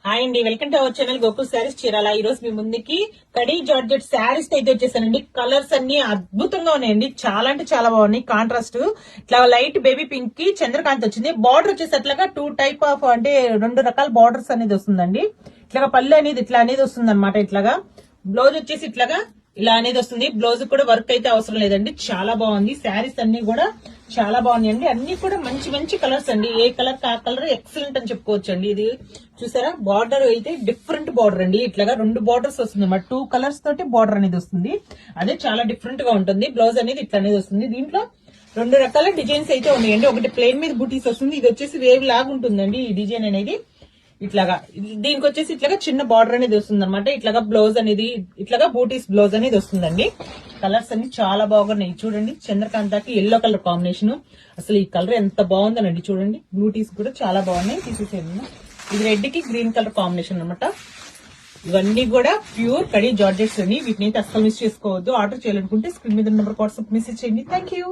Hi అండి, welcome to our channel Gokul saris Chirala. ఈ రోజు మీ ముందుకి కడీ జార్జెట్ శారీస్ అయితే వచ్చేసానండి. కలర్స్ అన్ని అద్భుతంగా ఉన్నాయండి, చాలా అంటే చాలా బాగున్నాయి. కాంట్రాస్ట్ ఇట్లా లైట్ బేబీ పింక్ కి చంద్రకాంత్ వచ్చింది. బార్డర్ వచ్చేసి అట్లాగా 2 టైప్ ఆఫ్ అంటే 2 రకాల బార్డర్స్ అనేది వస్తుందండి. ఇట్లాగా పళ్ళు అనేది ఇట్లా అనేది వస్తుంది అనమాట. ఇట్లాగా బ్లౌజ్ వచ్చేసి ఇట్లాగా ఇలా అనేది వస్తుంది. బ్లౌజ్ కూడా వర్క్ అయితే అవసరం లేదండి, చాలా బాగుంది. శారీస్ అన్ని కూడా చాలా బాగున్నాయండి. అన్ని కూడా మంచి మంచి కలర్స్ అండి. ఏ కలర్ ఆ కలర్ ఎక్సలెంట్ అని చెప్పుకోవచ్చు అండి. ఇది చూసారా, బార్డర్ అయితే డిఫరెంట్ బార్డర్ అండి. ఇట్లాగా 2 బార్డర్స్ వస్తుంది అన్నమాట. 2 కలర్స్ తోటి బార్డర్ అనేది వస్తుంది. అదే చాలా డిఫరెంట్ గా ఉంటుంది. బ్లౌజ్ అనేది ఇట్లా అనేది వస్తుంది. దీంట్లో 2 రకాల డిజైన్స్ అయితే ఉన్నాయండి. ఒకటి ప్లెయిన్ మీద బూటీస్ వస్తుంది, ఇది వచ్చేసి వేవ్ లాగా ఉంటుందండి ఈ డిజైన్ అనేది. ఇట్లాగా దీనికి వచ్చేసి ఇట్లాగా చిన్న బార్డర్ అనేది వస్తుంది అనమాట. ఇట్లాగా బ్లౌజ్ అనేది ఇట్లాగా బూటీస్ బ్లౌజ్ అనేది వస్తుందండి. కలర్స్ అన్ని చాలా బాగున్నాయి చూడండి. చంద్రకాంతకి ఎల్లో కలర్ కాంబినేషన్, అసలు ఈ కలర్ ఎంత బాగుందనండి. చూడండి, బ్లూటీస్ కూడా చాలా బాగున్నాయి. తీసేసేయండి. ఇది రెడ్ కి గ్రీన్ కలర్ కాంబినేషన్ అనమాట. ఇవన్నీ కూడా ప్యూర్ కడీ జార్జెట్స్ అని. వీటిని అయితే అస్సలు మిస్ చేసుకోవద్దు. ఆర్డర్ చేయాలనుకుంటే స్క్రీన్ మీద నెంబర్ వాట్సాప్ మెసేజ్ చేయండి. Thank you.